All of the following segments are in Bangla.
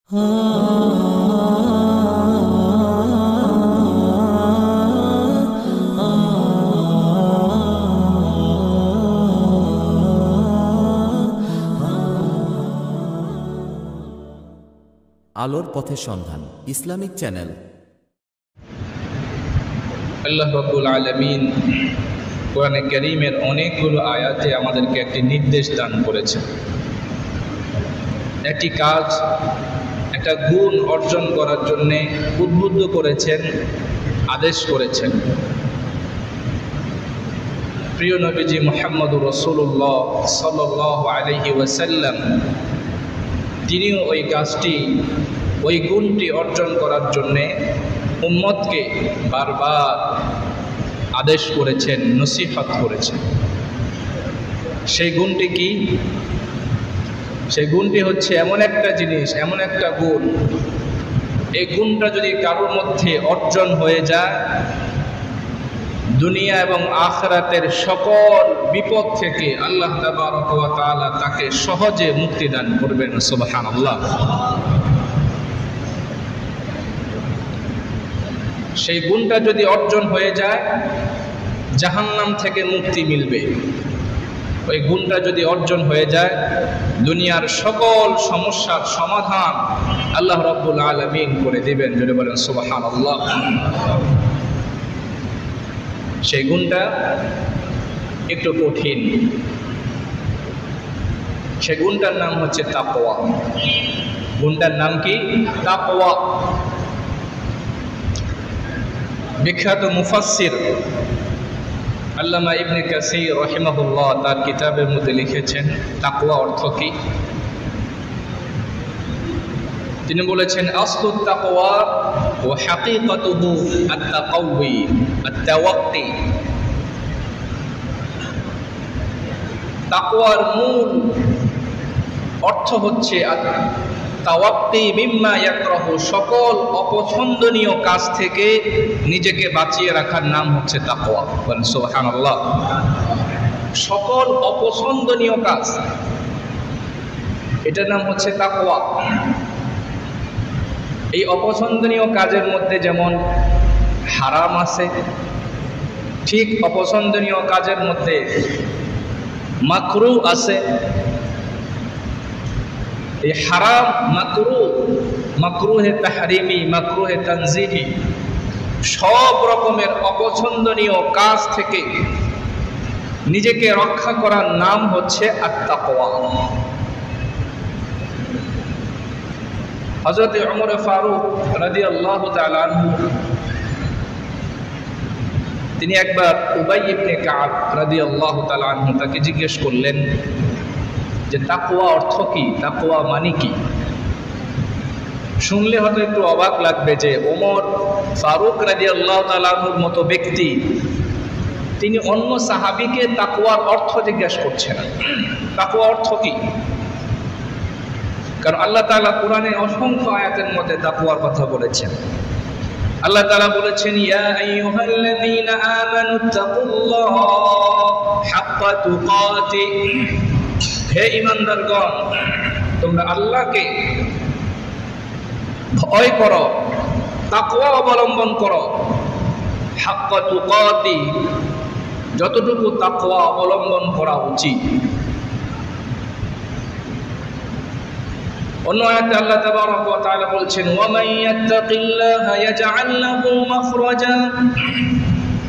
আলোর পথে সন্ধান ইসলামিক চ্যানেল। আল্লাহ রাব্বুল আলামিন কোরআনে কারীমের অনেকগুলো আয়াতে আমাদেরকে একটি নির্দেশ দান করেছেন। একটি কাজ, একটা গুণ অর্জন করার জন্য উদ্বুদ্ধ করেছেন, আদেশ করেছেন। প্রিয় নবীজি মুহাম্মদুর রাসূলুল্লাহ সাল্লাল্লাহু আলাইহি ওয়াসাল্লাম তিনিও ওই কাজটি, ওই গুণটি অর্জন করার জন্যে উম্মতকে বারবার আদেশ করেছেন, নসিহত করেছেন। সেই গুণটি কি? সেই গুণটি হচ্ছে এমন একটা জিনিস, এমন একটা গুণ, এই গুণটা যদি কারোর মধ্যে অর্জন হয়ে যায়, দুনিয়া এবং আখিরাতের সকল বিপদ থেকে আল্লাহ তাবারক ওয়া তাআলা তাকে সহজে মুক্তি দান করবেন। সুবহানাল্লাহ। সেই গুণটা যদি অর্জন হয়ে যায়, জাহান্নাম থেকে মুক্তি মিলবে। ওই গুণটা যদি অর্জন হয়ে যায়, দুনিয়ার সকল সমস্যার সমাধান আল্লাহ রাব্বুল আলামিন করে দিবেন। যদি বলেন সুবহানাল্লাহ। সেই গুণটা একটু কঠিন। সেই গুণটার নাম হচ্ছে তাকওয়া। গুণটার নাম কি? তাকওয়া। বিখ্যাত মুফাসসির আল্লামা ইবনে কাসীর রাহিমাহুল্লাহ তার কিতাবের মধ্যে লিখেছেন তাকওয়া অর্থ কি। তিনি বলেছেন, আসলুত তাকওয়া ওয়া হাকীকাতুহু আত-তাকাউই আত-তাওয়াক্কি। তাকওয়ার মূল অর্থ হচ্ছে তাওয়াক্কি মিম্মা ইয়াকরাহু, সকল অপছন্দনীয় কাজ থেকে নিজেকে বাঁচিয়ে রাখার নাম হচ্ছে তাকওয়া। বলেন সুবহানাল্লাহ। সকল অপছন্দনীয় কাজ, এটার নাম হচ্ছে তাকওয়া। এই অপছন্দনীয় কাজের মধ্যে যেমন হারাম আছে, ঠিক অপছন্দনীয় কাজের মধ্যে মাকরুহ আছে। এই হারাম, মাকরুহ, মাকরুহে তাহরিমি, মাকরুহে তানজিহি, সব রকমের অপছন্দনীয় কাজ থেকে নিজেকে রক্ষা করার নাম হচ্ছে আত-তাকওয়া। হযরত ওমর ফারুক রাদিয়াল্লাহু তাআলা আনহু তিনি একবার উবাই ইবনে কাব রাদিয়াল্লাহু তাআলা আনহু তাকে জিজ্ঞেস করলেন যে তাকওয়া অর্থ কি, তাকওয়া মানে কি? শুনলে হয়তো একটু অবাক লাগবে যে ওমর ফারুক রাদিয়াল্লাহু তাআলা আনহুর মতো ব্যক্তি তিনি অন্য সাহাবীকে তাকওয়ার অর্থ জিজ্ঞেস করছেন। তাকওয়া অর্থ কি? কারণ আল্লাহ তাআলা কোরআনে অসংখ্য আয়াতের মধ্যে তাকওয়ার কথা বলেছেন। আল্লাহ তাআলা বলেছেন, ইয়া আইয়ুহাল্লাযীনা আমানুত্তাকুল্লাহা হাক্কা তুকাতি, হে ঈমানদারগণ তোমরা আল্লাহকে ভয় করো, তাকওয়া অবলম্বন করো। হাক্কা তুকাতি, যতটুকু তাকওয়া অবলম্বন করা উচিত। অন্য আয়াতে আল্লাহ তাবারক ওয়া তাআলা বলছেন, ওয়া মান ইয়াত্তাকিল্লাহা ইয়াজআল লাহু মাখরাজা,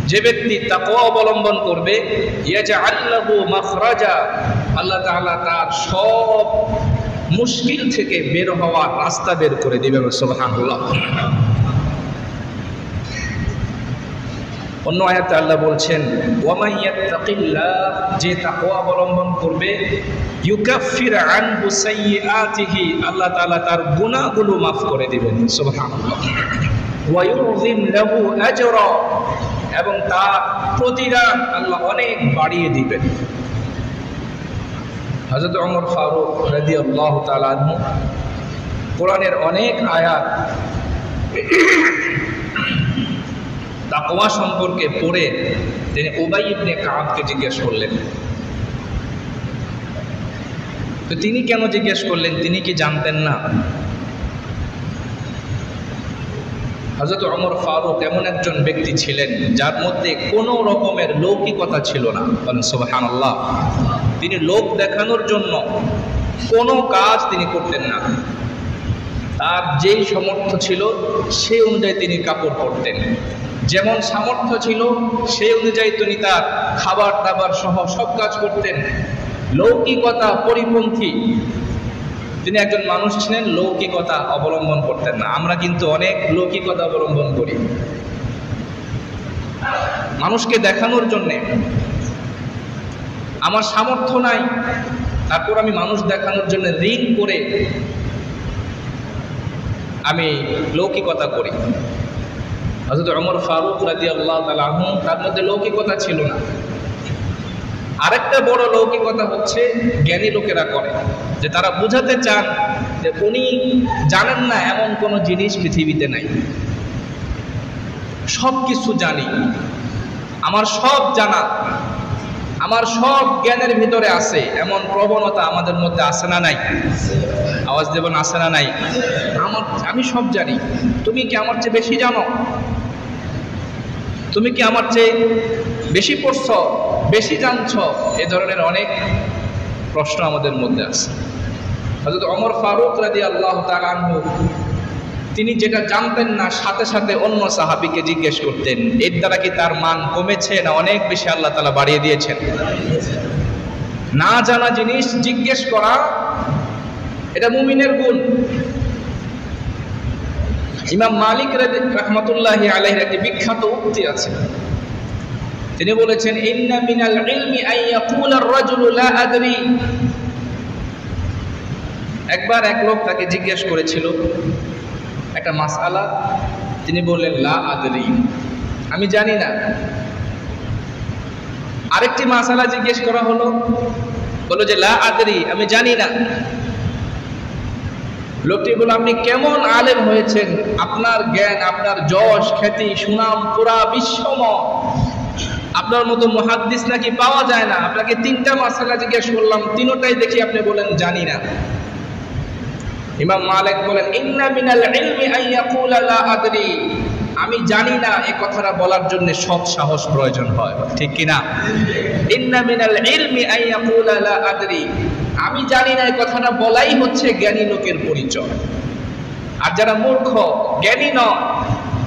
যে ব্যক্তি তাকওয়া অবলম্বন করবে, ইয়াজআল লাহু মাখরাজা, আল্লাহ তাআলা তার সব মুশকিল থেকে বের হওয়ার রাস্তা বের করে দিবেন। সুবহানাল্লাহ। অন্য আয়াতে আল্লাহ বলছেন, ওয়া মান ইয়াত্তাকিল্লাহ, যে তাকওয়া অবলম্বন করবে, ইউকাফির আনহু সাইয়্যাতিহি, আল্লাহ তাআলা তার গুনাহগুলো মাফ করে দিবেন। সুবহানাল্লাহ। ওয়া ইউযিম লাহু আজরা, এবং তার প্রতিদান আল্লাহ অনেক বাড়িয়ে দিবেন। হযরত ওমর ফারুক রাদিয়াল্লাহু তাআলা আনহু কোরআনের অনেক আয়াত তাকওয়া সম্পর্কে পড়ে তিনি উবাই ইবনে কাবকে জিজ্ঞেস করলেন। তো তিনি কেন জিজ্ঞেস করলেন? তিনি কি জানতেন না হযরত ওমর ফারুক এমন একজন ব্যক্তি ছিলেন যার মধ্যে কোনো রকমের লৌকিকতা ছিল না। বলেন সুবহানাল্লাহ। তিনি লোক দেখানোর জন্য কোনো কাজ তিনি করতেন না। তার যেই সামর্থ্য ছিল সেই অনুযায়ী তিনি কাপড় পরতেন, যেমন সামর্থ্য ছিল সেই অনুযায়ী তিনি তার খাবার দাবার সহ সব কাজ করতেন। লৌকিকতা পরিপন্থী তিনি একজন মানুষ ছিলেন, লৌকিকতা অবলম্বন করতেন না। আমরা কিন্তু অনেক লৌকিকতা অবলম্বন করি মানুষকে দেখানোর জন্যে। আমার সামর্থ্য নাই, তারপর আমি মানুষ দেখানোর জন্য ঋণ করে আমি লৌকিকতা করি। হযরত ওমর ফারুক রাদিয়াল্লাহু তাআলা আনহু, তার মধ্যে লৌকিকতা ছিল না। আরেকটা বড় লৌকিকতা হচ্ছে জ্ঞানী লোকেরা করে, যে তারা বোঝাতে চান যে উনি জানেন না এমন কোনো জিনিস পৃথিবীতে নাই, সব কিছু জানি, আমার সব জানা, আমার সব জ্ঞানের ভিতরে আছে, এমন প্রবণতা আমাদের মধ্যে আছে না নাই? আওয়াজ দেবেন, আছে না নাই? আমি সব জানি, তুমি কি আমার চেয়ে বেশি জানো? তুমি কি আমার চেয়ে বেশি পড়ছ, বেশি জানছ? এ ধরনের অনেক প্রশ্ন আমাদের মধ্যে আছে। হযরত ওমর ফারুক রাদিয়াল্লাহু তাআলা আনহু তিনি যেটা জানতেন না সাথে সাথে অন্য সাহাবীকে জিজ্ঞেস করতেন। এর দ্বারা কি তার মান কমেছে না অনেক বেশি আল্লাহ তাআলা বাড়িয়ে দিয়েছেন? না জানা জিনিস জিজ্ঞেস করা এটা মুমিনের গুণ। ইমাম মালিক রাহমাতুল্লাহি আলাইহির একটি বিখ্যাত উক্তি আছে, তিনি বলেছেন, ইন্না মিনাল ইলমি আন ইয়াকুলা আর-রাজুলু লা আদরি। একবার এক লোক তাকে জিজ্ঞেস করেছিল একটা মাসআলা, তিনি বললেন লা আদরি, আমি জানি না। আরেকটি মাসআলা জিজ্ঞেস করা হলো, বলল যে লা আদরি, আমি জানি না। লোকটি বলল, আপনি কেমন আলেম হয়েছেন, আপনার জ্ঞান, আপনার যশ খ্যাতি সুনাম পুরা বিশ্বময়, আপনার মতো মুহাদ্দিস নাকি পাওয়া যায় না। আপনাকে তিনটা মাসআলা জিজ্ঞেস করলাম, তিনটাই দেখি আপনি বলেন জানি না। ইমাম মালিক বলেন, ইন্না মিনাল ইলমি আন ইয়াকুলা লা আদরি, আমি জানি না এই কথাটা বলার জন্য সৎ সাহস প্রয়োজন হয়, ঠিক কি না? ইন্না মিনাল ইলমি আন ইয়াকুলা লা আদরি, আমি জানি না এই কথাটা বলাই হচ্ছে জ্ঞানী লোকের পরিচয়। আর যারা মূর্খ, জ্ঞানী নয়,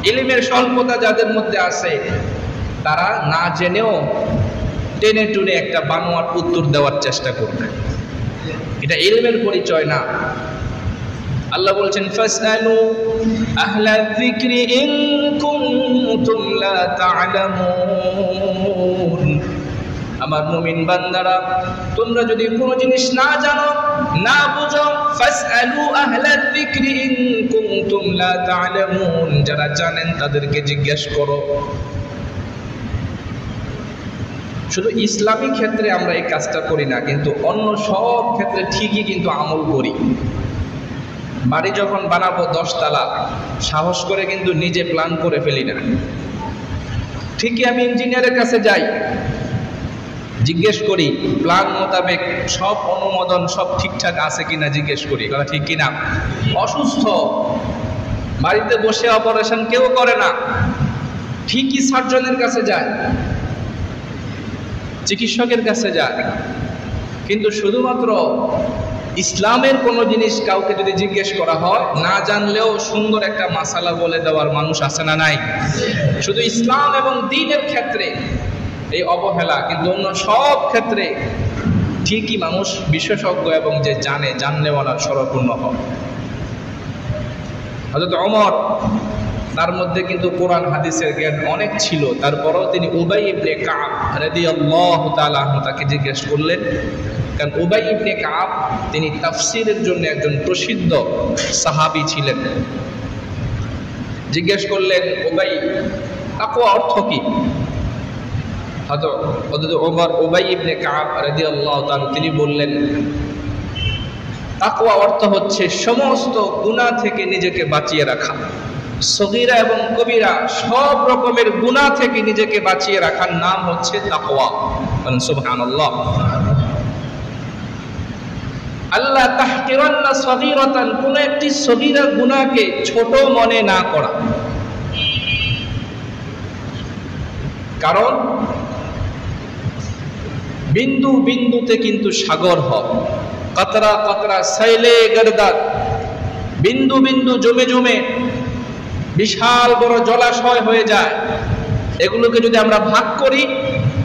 ইলমের স্বল্পতা যাদের মধ্যে আছে, তারা না জেনেও টেনে টুনে একটা বানোয়াট উত্তর দেওয়ার চেষ্টা করবে, এটা ইলমের পরিচয় না। আল্লাহ বলছেন, ফাসআলু আহলায যিকরি ইন কুনতুম লা তা'লামুন। আমার মুমিন বান্দারা, তোমরা যদি কোনো জিনিস না জানো, না বুঝো, ফাসআলু আহলায যিকরি ইন কুনতুম লা তা'লামুন, যারা জানেন তাদেরকে জিজ্ঞেস করো। শুধু ইসলামী ক্ষেত্রে আমরা এই কাজটা করি না, কিন্তু অন্য সব ক্ষেত্রে ঠিকই কিন্তু আমল করি। বাড়ি যখন বানাবো 10 তলা, সাহস করে কিন্তু নিজে প্ল্যান করে ফেলি না। ঠিকই আমি ইঞ্জিনিয়ারের কাছে যাই, জিজ্ঞেস করি প্ল্যান মোতাবেক সব অনুমোদন সব ঠিকঠাক আছে কিনা জিজ্ঞেস করি, কথা ঠিক কিনা? অসুস্থ বাড়িতে বসে অপারেশন কেউ করে না, ঠিকই সার্জনের কাছে যায়, চিকিৎসকের কাছে যায়। কিন্তু শুধুমাত্র ইসলামের কোনো জিনিস কাউকে যদি জিজ্ঞেস করা হয়, না জানলেও সুন্দর একটা মাসালা বলে দেওয়ার মানুষ আছে না নাই? শুধু ইসলাম এবং দ্বীনের ক্ষেত্রে এই অবহেলা, কিন্তু অন্য সব ক্ষেত্রে ঠিকই মানুষ বিশেষজ্ঞ এবং যে জানে, জানলেওয়ালা সরপূর্ণ হয়। হযরত ওমর, তার মধ্যে কিন্তু কোরআন হাদিসের জ্ঞান অনেক ছিল, তারপরেও তিনি উবাই ইবনে কাব রাদিয়াল্লাহু তাআলা আনহু তাকে জিজ্ঞেস করলেন। কারণ উবাই ইবনে কাব তিনি তাফসীরের জন্য একজন প্রসিদ্ধ সাহাবী ছিলেন। জিজ্ঞেস করলেন, উবাই, তাকওয়া অর্থ কি? হযরত ওমর উবাই ইবনে কাব রাদিয়াল্লাহু তাআলা তিনি বললেন, তাকওয়া অর্থ হচ্ছে সমস্ত গুনাহ থেকে নিজেকে বাঁচিয়ে রাখা, সগীরা এবং কবিরা সব রকমের গুনাহ থেকে নিজেকে বাঁচিয়ে রাখার নাম হচ্ছে তাকওয়া। সুবহানাল্লাহ। আল্লাহ তাহকিরান্না সগীরাতান, কোন একটি সগীরা গুনাহকে ছোট মনে না করা। কারণ বিন্দু বিন্দুতে কিন্তু সাগর হয়। কতরা কতরা সাইলে গর্দাত, বিন্দু বিন্দু জমে জমে বিশাল বড় জলাশয় হয়ে যায়। এগুলোকে যদি আমরা ভাগ করি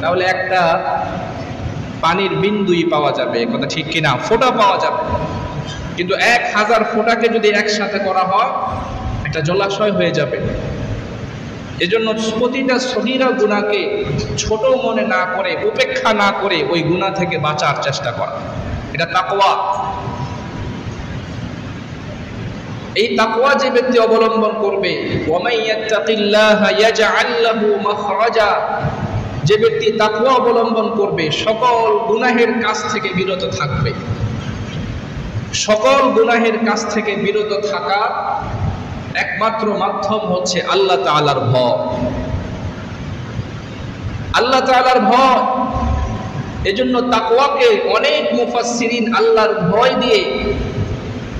তাহলে একটা পানির বিন্দুই পাওয়া যাবে, কথা ঠিক কিনা, ফোঁটা পাওয়া যাবে। কিন্তু 1000 ফোঁটাকে যদি একসাথে করা হয় একটা জলাশয় হয়ে যাবে। এজন্য প্রতিটা সগীরা গুনাহকে ছোট মনে না করে, উপেক্ষা না করে ওই গুনাহ থেকে বাঁচার চেষ্টা করা, এটা তাকওয়া। এই তাকওয়া যে ব্যক্তি অবলম্বন করবে, ওয়ামান ইয়াত্তাকিল্লাহা ইয়াজআল লাহু মাখরাজা, যে ব্যক্তি তাকওয়া অবলম্বন করবে সকল গুনাহের কাছ থেকে বিরত থাকবে। সকল গুনাহের কাছ থেকে বিরত থাকা একমাত্র মাধ্যম হচ্ছে আল্লাহ তাআলার ভয়। আল্লাহ তাআলার ভয়। এজন্য তাকওয়াকে অনেক মুফাসসিরিন আল্লাহর ভয় দিয়ে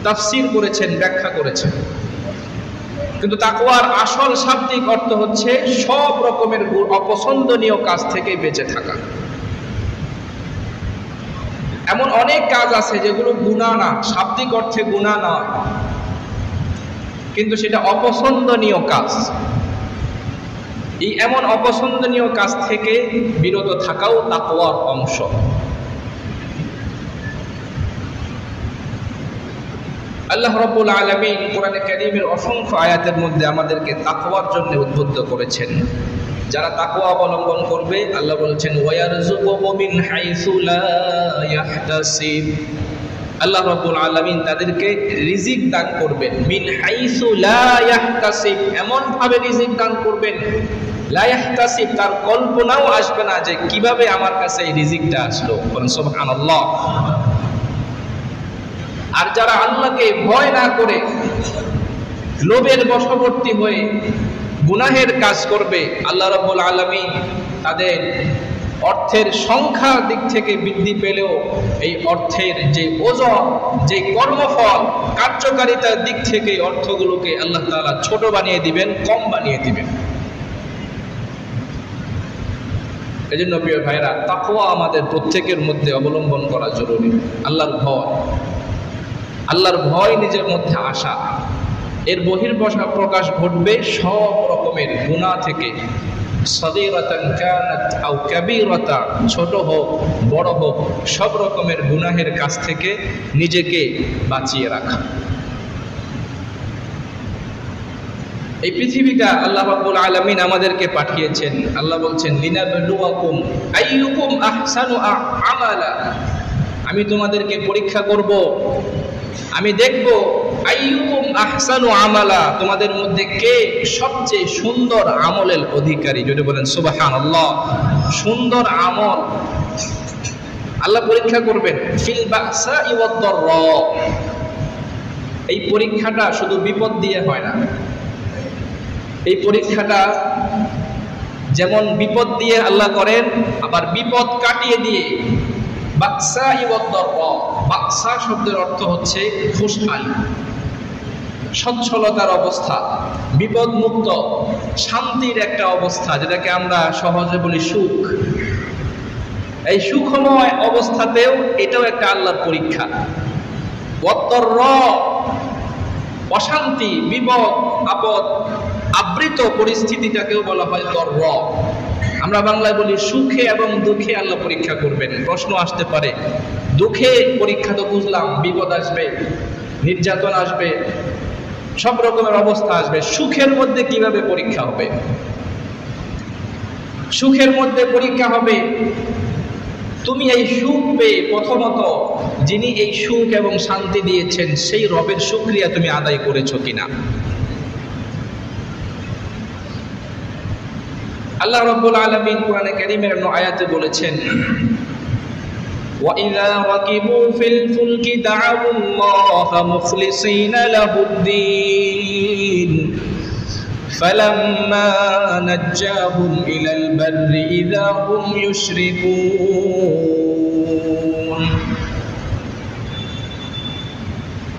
তাফসীর করেছেন, ব্যাখ্যা করেছেন। কিন্তু তাকওয়ার আসল শাব্দিক অর্থ হচ্ছে সব রকমের অপছন্দনীয় কাজ থেকে বেঁচে থাকা। এমন অনেক কাজ আছে যেগুলো গুনাহ না, শাব্দিক অর্থে গুনাহ নয়, কিন্তু সেটা অপছন্দনীয় কাজ। এই এমন অপছন্দনীয় কাজ থেকে বিরত থাকাও তাকওয়ার অংশ। আল্লাহ রাব্বুল আলামিন কোরআনে কারীমের অসংখ্য আয়াতের মধ্যে আমাদেরকে তাকওয়ার জন্য উদ্বুদ্ধ করেছেন। যারা তাকওয়া অবলম্বন করবে আল্লাহ বলেছেন ওয়ায়ারযুকুহু মিন হাইসু লা ইয়াহতাসিব, আল্লাহ রাব্বুল আলামিন তাদেরকে রিজিক দান করবেন। মিন হাইসু লা ইয়াহতাসিব, এমন ভাবে রিজিক দান করবেন লা ইয়াহতাসিব, তার কল্পনাও আসবে না যে কিভাবে আমার কাছে এই রিজিকটা আসলো। বলেন সুবহানাল্লাহ। আর যারা আল্লাহকে ভয় না করে লোভের বশবর্তী হয়ে গুনাহের কাজ করবে, আল্লাহ রাব্বুল আলামিন তাদের অর্থের সংখ্যার দিক থেকে বৃদ্ধি পেলেও এই অর্থের যে ওজন, যে কর্মফল, কার্যকারিতার দিক থেকে অর্থগুলোকে আল্লাহ তাআলা ছোট বানিয়ে দিবেন, কম বানিয়ে দিবেন। এজন্য প্রিয় ভাইরা, তাকওয়া আমাদের প্রত্যেকের মধ্যে অবলম্বন করা জরুরি। আল্লাহর ভয়, আল্লাহর ভয় নিজের মধ্যে আসা, এর বহির্প্রকাশ ঘটবে সব রকমের গুনাহ থেকে। সগীরাতান কানাত আও কাবীরাতা, ছোট হোক বড় হোক, সব রকমের গুনাহের কাছ থেকে নিজেকে বাঁচিয়ে রাখা। এই পৃথিবীটা আল্লাহ রাব্বুল আলামিন আমাদেরকে পাঠিয়েছেন। আল্লাহ বলছেন লিনাবলুয়াকুম আইয়ুকুম আহসানু আমালা, আমি তোমাদেরকে পরীক্ষা করব, আমি দেখব আইয়ুকুম আহসানু আমালা, তোমাদের মধ্যে কে সবচেয়ে সুন্দর আমলের অধিকারী। যদি বলেন সুবহানাল্লাহ। সুন্দর আমল আল্লাহ পরীক্ষা করবেন। ফিল বাসাই ওয়াদ দাররা, এই পরীক্ষাটা শুধু বিপদ দিয়ে হয় না। এই পরীক্ষাটা যেমন বিপদ দিয়ে আল্লাহ করেন, আবার বিপদ কাটিয়ে দিয়ে। বাকসাই ওয়াদ দাররা, বাকসা শব্দের অর্থ হচ্ছে খুশহাল, সচ্ছলতার অবস্থা, বিপদ মুক্ত, শান্তির একটা অবস্থা, যেটাকে আমরা সহজে বলি সুখ। এই সুখময় অবস্থাতেও এটাও একটা আল্লাহর পরীক্ষা। ওয়াদ দাররা, অশান্তি, বিপদ আপদ আবৃত পরিস্থিতিটাকেও বলা হয় দররা। আমরা বাংলায় বলি সুখে এবং দুঃখে আল্লাহ পরীক্ষা করবেন। প্রশ্ন আসতে পারে, দুঃখে পরীক্ষা তো বুঝলাম, বিপদ আসবে, নির্যাতন আসবে, সব রকমের অবস্থা আসবে, সুখের মধ্যে কিভাবে পরীক্ষা হবে? সুখের মধ্যে পরীক্ষা হবে তুমি এই সুখ পেয়ে প্রথমত যিনি এই সুখ এবং শান্তি দিয়েছেন সেই রবের শুকরিয়া তুমি আদায় করেছো কিনা। আল্লাহ রাব্বুল আলামিন কোরআনে কারীমের অন্য আয়াতে বলেছেন وَإِذَا رَكِبُوا فِي الْفُلْكِ دَعَوُا اللَّهَ مُخْلِصِينَ لَهُ الدِّينَ فَلَمَّا نَجَّاهُمْ إِلَى الْبَرِّ إِذَا هُمْ يُشْرِكُونَ।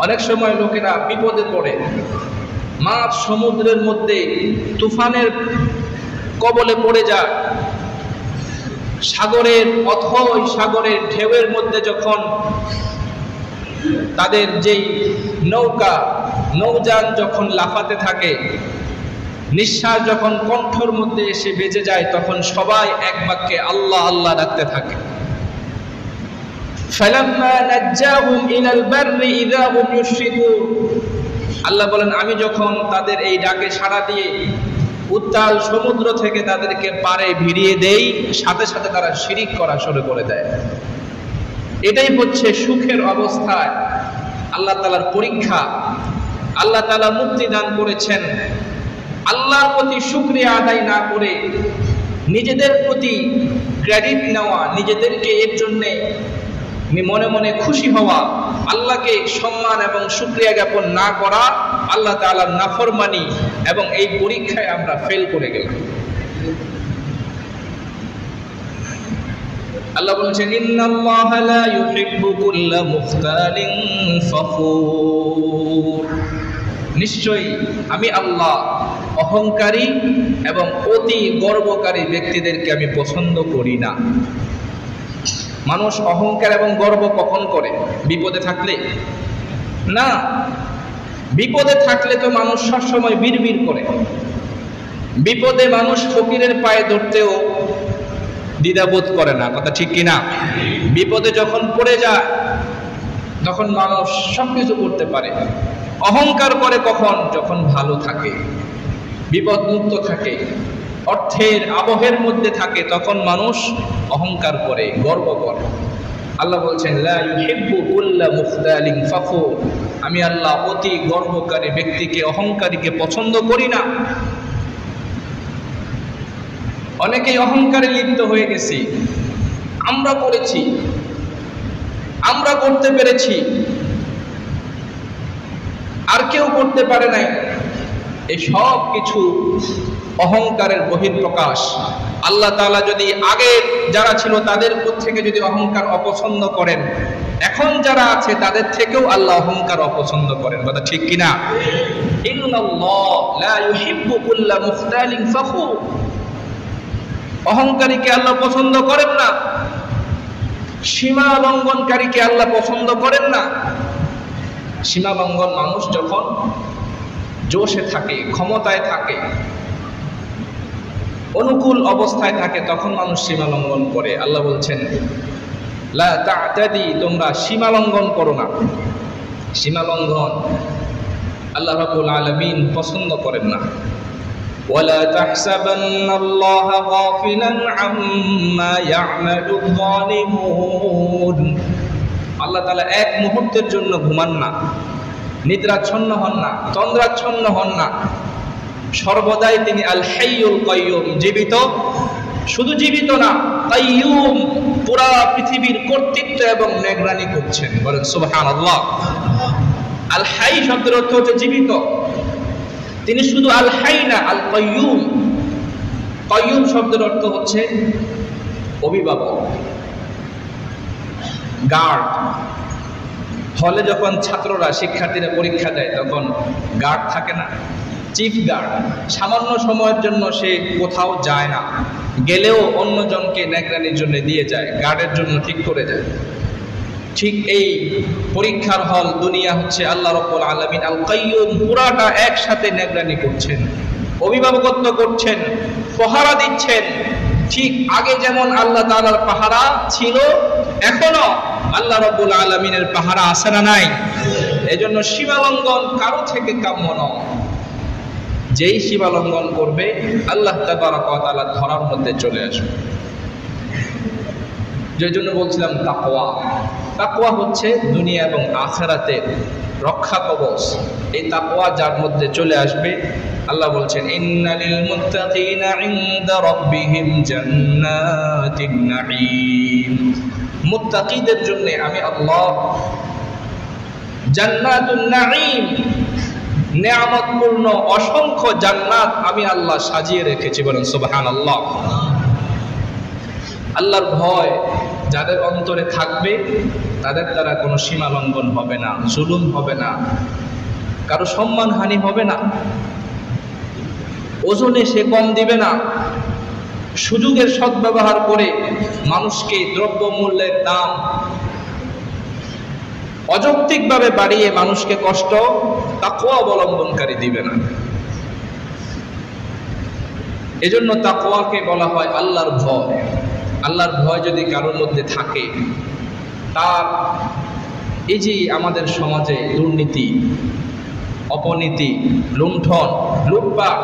অনেক সময় লোকেরা বিপদে পড়ে, মাছ সমুদ্রের মধ্যে তুফানের কবলে পড়ে যায়, সাগরের অথই সাগরের ঢেউয়ের মধ্যে যখন তাদের যেই নৌযান যখন লাফাতে থাকে, নিঃশ্বাস যখন কণ্ঠর মধ্যে এসে বেজে যায়, তখন সবাই এক বাক্যে আল্লাহ আল্লাহ ডাকতে থাকে। ফালাম্মা নাজ্জাহুম ইলাল বাররি ইযা হুম ইউশরিকুন, আল্লাহ বলেন আমি যখন তাদের এই ডাকে সাড়া দিয়ে উত্তাল সমুদ্র থেকে তাদেরকে পারে ভিড়িয়ে দেই, সাথে সাথে তারা শিরিক করা শুরু করে দেয়। এটাই হচ্ছে সুখের অবস্থায় আল্লাহ তাআলার পরীক্ষা। আল্লাহ তাআলা মুক্তি দান করেছেন। আল্লাহর প্রতি শুকরিয়া আদায় না করে নিজেদের প্রতি ক্রেডিট নেওয়া, নিজেদেরকে এর জন্যে মনে মনে খুশি হওয়া, আল্লাহকে সম্মান এবং শুকরিয়া জ্ঞাপন না করা, আল্লাহ তাআলার নাফরমানি, এবং এই পরীক্ষায় আমরা ফেল করে গেলাম। আল্লাহ বলেছেন ইন্নাল্লাহা লা ইউহিব্বু কুল্লা মুখতালিন ফখুর, নিশ্চয়ই আমি আল্লাহ অহংকারী এবং অতি গর্বকারী ব্যক্তিদেরকে আমি পছন্দ করি না। মানুষ অহংকার এবং গর্ব কখন করে? বিপদে থাকলে না। বিপদে থাকলে তো মানুষ সবসময় বিড়বিড় করে। বিপদে মানুষ ফকিরের পায়ে ধরতেও দ্বিধাবোধ করে না, কথা ঠিক কিনা? বিপদে যখন পড়ে যায় তখন মানুষ সবকিছু করতে পারে। অহংকার করে কখন? যখন ভালো থাকে, বিপদ মুক্ত থাকে, অর্থের আবহের মধ্যে থাকে, তখন মানুষ অহংকার করে, গর্ব করে। আল্লাহ বলছেন লা ইউহিব্বু কুল্লা মুখতালিন ফখুর, আমি আল্লাহ অতি গর্বকারী ব্যক্তিকে, অহংকারীকে পছন্দ করি না। অনেকেই অহংকারে লিপ্ত হয়ে গেছি। আমরা করেছি, আমরা করতে পেরেছি, আর কেউ করতে পারে নাই। এই সব কিছু অহংকারের বহিঃপ্রকাশ। আল্লাহ তাআলা যদি আগে যারা ছিল তাদের থেকে যদি অহংকার অপছন্দ করেন, এখন যারা আছে তাদের থেকেও আল্লাহ অহংকার অপছন্দ করেন, কথা ঠিক কিনা? ইন্নাল্লাহ লা ইউহিব্বু কুল্লা মুখতালিন ফখুর, অহংকারীকে আল্লাহ পছন্দ করেন না, সীমা লঙ্ঘনকারীকে আল্লাহ পছন্দ করেন না। সীমা লঙ্ঘন মানুষ যখন জোশে থাকে, ক্ষমতায় থাকে, অনুকূল অবস্থায় থাকে, তখন মানুষ সীমা লঙ্ঘন করে। আল্লাহ বলছেন লা তা'তাদি, তোমরা সীমা লঙ্ঘন করো না। সীমা লঙ্ঘন আল্লাহ রাব্বুল আলামিন পছন্দ করেন না। ওয়ালা তাহসাবান্নাল্লাহা গাফিলান আম্মা ইয়া'মালুয যালিমুন, আল্লাহ তাআলা এক মুহূর্তের জন্য ঘুমান না, নিদ্রাচ্ছন্ন হন না, তন্দ্রাচ্ছন্ন হন না। সর্বদাই তিনি আল হাইয়ুল কাইয়ুম, জীবিত, শুধু জীবিত না, কাইয়ুম, পুরা পৃথিবীর কর্তৃত্ব এবং নিগরানি করছেন। বলেন সুবহানাল্লাহ। আল হাই শব্দের অর্থ হচ্ছে জীবিত। তিনি শুধু আল হাই না, আল কাইয়ুম। কাইয়ুম শব্দের অর্থ হচ্ছে অভিভাবক, গার্ড। হলে যখন ছাত্ররা, শিক্ষার্থীরা পরীক্ষা দেয় তখন গার্ড থাকে না, চিফ গার্ড। সামান্য সময়ের জন্য সে কোথাও যায় না, গেলেও অন্যজনকে নিগরানির জন্য দিয়ে যায়, গার্ডের জন্য ঠিক করে যায়। ঠিক এই পরীক্ষার হল দুনিয়া হচ্ছে আল্লাহ রাব্বুল আলামিন আল কাইয়ুম, পুরাটা একসাথে নিগরানি করছেন, অভিভাবকত্ব করছেন, পাহারা দিচ্ছেন। ঠিক আগে যেমন আল্লাহ তাআলার পাহারা ছিল, এখনো আল্লাহ রাব্বুল আলামিনের পাহারা আছে না নাই? এজন্য সীমা লঙ্ঘন কারো থেকে কাম্য নয়। যেই সীমা লঙ্ঘন করবে আল্লাহ তাবারক ওয়া তাআলা ধরার মধ্যে চলে আসবে। যে জন্য বলছিলাম তাকওয়া। তাকওয়া হচ্ছে দুনিয়া এবং আখিরাতের রক্ষা কবচ। এই তাকওয়া যার মধ্যে চলে আসবে, আল্লাহ বলছেন ইন্নালিল মুত্তাকিনা ইনদা রাব্বিহিম জান্নাতিন নাঈম, মুত্তাকিদের জন্য আমি আল্লাহ জান্নাতুন নাঈম, নিয়ামতপূর্ণ অসংখ্য জান্নাত আমি আল্লাহ সাজিয়ে রেখেছি। বলেন সুবহানাল্লাহ। আল্লাহর ভয় যাদের অন্তরে থাকবে তাদের দ্বারা কোনো সীমা লঙ্ঘন হবে না, জুলুম হবে না, কারো সম্মানহানি হবে না, ওজনে সে কম দিবে না, সুযোগের সদ্ব্যবহার করে মানুষকে দ্রব্যমূল্যের দাম অযৌক্তিকভাবে বাড়িয়ে মানুষকে কষ্ট তাকওয়া অবলম্বনকারী দিবে না। এজন্য তাকওয়াকে বলা হয় আল্লাহর ভয়। আল্লাহর ভয় যদি কারোর মধ্যে থাকে, তার এই যে আমাদের সমাজে দুর্নীতি, অপনীতি, লুণ্ঠন, লুটপাট,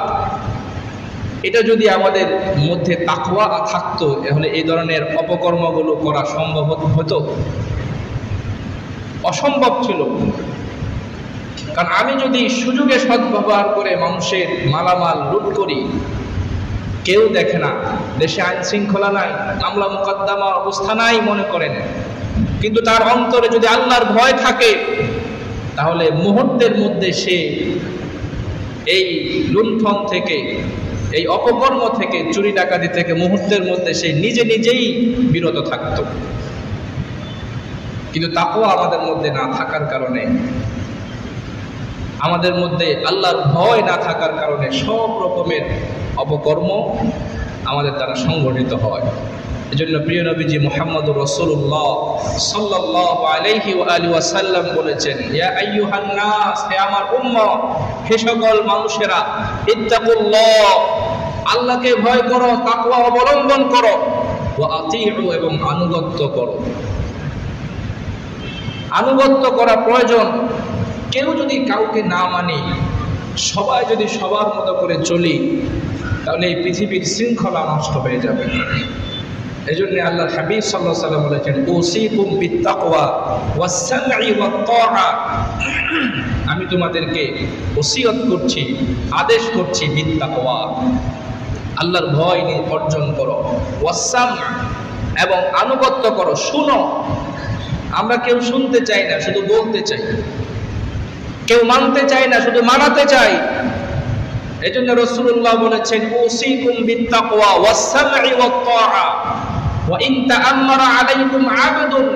এটা যদি আমাদের মধ্যে তাকওয়া থাকতো, তাহলে এই ধরনের অপকর্মগুলো করা সম্ভব হতো? অসম্ভব ছিল। কারণ আমি যদি সুযোগে সদ্ব্যবহার করে মানুষের মালামাল লুট করি, কেউ দেখে না, দেশে আইন শৃঙ্খলা নাই, মামলা মোকদ্দমা অবস্থা নাই মনে করেন, কিন্তু তার অন্তরে যদি আল্লাহর ভয় থাকে, তাহলে মুহূর্তের মধ্যে সে এই লুণ্ঠন থেকে, এই অপকর্ম থেকে, চুরি ডাকাতি থেকে মুহূর্তের মধ্যে সে নিজেই বিরত থাকত। কিন্তু তাকওয়া আমাদের মধ্যে না থাকার কারণে, আমাদের মধ্যে আল্লাহর ভয় না থাকার কারণে সব রকমের অপকর্ম আমাদের দ্বারা সংঘটিত হয়। এজন্য প্রিয় নবীজি মুহাম্মদুর রাসূলুল্লাহ সাল্লাল্লাহু আলাইহি ওয়া আলিহি ওয়াসাল্লাম বলেছেন, ইয়া আইয়ুহান নাস, হে আমার উম্মত, হে সকল মানুষেরা, ইত্তাকুল্লাহ, আল্লাহকে ভয় করো, তাকওয়া অবলম্বন করো, ওয়া আতিউ, এবং আনুগত্য করো। আনুগত্য করা প্রয়োজন। কেউ যদি কাউকে না মানে, সবাই যদি সবার মতো করে চলি, তাহলে এই পৃথিবীর শৃঙ্খলা নষ্ট হয়ে যাবে। এই জন্য আল্লাহর হাবিব সাল্লাল্লাহু আলাইহি ওয়াসাল্লাম বলেছেন, উসিকুম বিত্তাকওয়া ওয়াস-সামঈ ওয়াত-তাআ, আমি তোমাদেরকে ওসিয়ত করছি, আদেশ করছি, বিত্তাকওয়া, আল্লাহর ভয় অর্জন করো, ওয়াস-সামঈ, এবং আনুগত্য করো। শুনো, আমরা কেউ শুনতে চাই না, শুধু বলতে চাই। কেউ মানতে চায় না, শুধু মানাতে চাই। এজন্য রাসূলুল্লাহ বলেছেন, উসিকুম বিত্তাকওয়া ওয়াস-সামঈ ওয়াত-তাআ ওয়া ইন তাআম্মারা আলাইকুম আবদুন,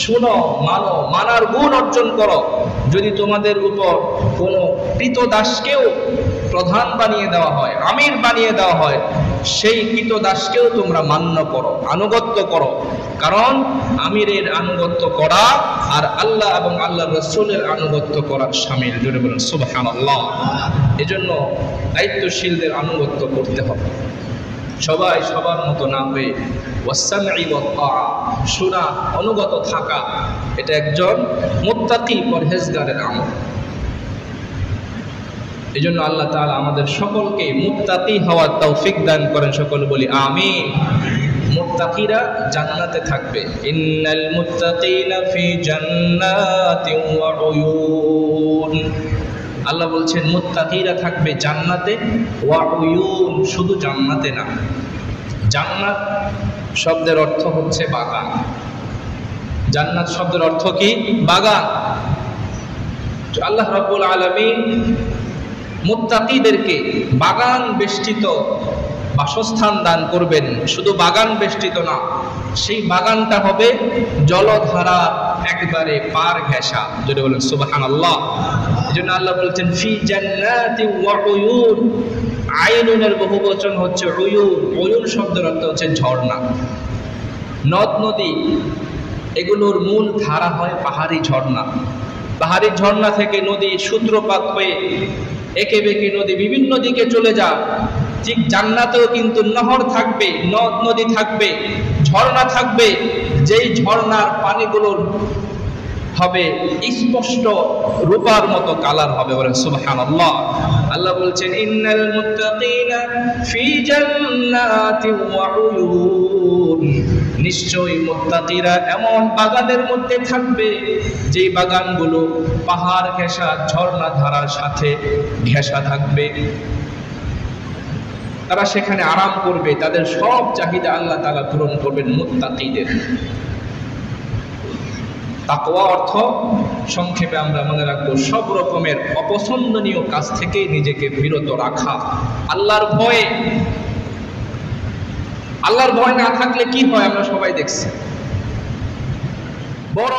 শুনো, মানো, মানার গুণ অর্জন করো। যদি তোমাদের উপর কোনো কৃতদাসকেও প্রধান বানিয়ে দেওয়া হয়, আমির বানিয়ে দেওয়া হয়, সেই কৃতদাসকেও তোমরা মান্য করো, আনুগত্য করো। কারণ আমিরের আনুগত্য করা আর আল্লাহ এবং আল্লাহর রাসূলের আনুগত্য করার শামিল। জোরে বলেন সুবহানাল্লাহ। এজন্য দায়িত্বশীলদের আনুগত্য করতে হবে, সবাই সবার মতো না হয়ে ওয়াস-সামঈ ওয়াত-তাআ, শোনা, অনুগত থাকা, এটা একজন মুত্তাকি পরহেজগারের আমল। এজন্য আল্লাহ তাআলা আমাদের সকলকে মুত্তাকি হওয়ার তৌফিক দান করেন। সকলে বলি আমিন। মুত্তাকিরা জান্নাতে থাকবে। ইন্নাল মুত্তাকিনা ফি জান্নাতিন ওয়া উয়ুন, আল্লাহ বলছেন মুত্তাকিরা থাকবে জান্নাতে, ওয়া উয়ুন, শুধু জান্নাতে না। জান্নাত শব্দের অর্থ হচ্ছে বাগান। জান্নাত শব্দের অর্থ কি? বাগান। আল্লাহ রাব্বুল আলামিন মুত্তাকিদেরকে বাগান বেষ্টিত বাসস্থান দান করবেন। শুধু বাগান বেষ্টিত না, সেই বাগানটা হবে জলধারা একবারে পার ঘেঁষা। যদি বলেন সুবহানাল্লাহ। এজন্য আল্লাহ বলছেন ফি জান্নাতি ওয়া উয়ুন, আইনুনের বহুবচন হচ্ছে উয়ুন। উয়ুন শব্দের অর্থ হচ্ছে ঝর্ণা, নদ নদী। এগুলোর মূল ধারা হয় পাহাড়ি ঝর্ণা। পাহাড়ি ঝর্ণা থেকে নদী সূত্রপাত হয়ে একে বেঁকে নদী বিভিন্ন দিকে চলে যায়। ঠিক জান্নাতেও কিন্তু নহর থাকবে, নদ নদী থাকবে, ঝর্ণা থাকবে। যেই ঝর্ণার পানিগুলোর হবে স্পষ্ট রূপার মতো কালার হবে। বলেন সুবহানাল্লাহ। আল্লাহ বলছেন ইন্নাল মুত্তাকিনা ফি জান্নাতিন ওয়া উয়ুন, নিশ্চয়ই মুত্তাকিরা এমন বাগানের মধ্যে থাকবে যেই বাগানগুলো পাহাড় ঘেঁষা ঝর্ণা ধারার সাথে ঘেঁষা থাকবে। তারা সেখানে আরাম করবে, তাদের সব চাহিদা আল্লাহ তাআলা পূরণ করবেন মুত্তাকিদের। তাকওয়া অর্থ সংক্ষেপে আমরা মনে রাখবো সব রকমের অপছন্দনীয় কাজ থেকে নিজেকে বিরত রাখা। আল্লাহর ভয়ে, আল্লাহর ভয় না থাকলে কি হয় আমরা সবাই দেখছি। বড়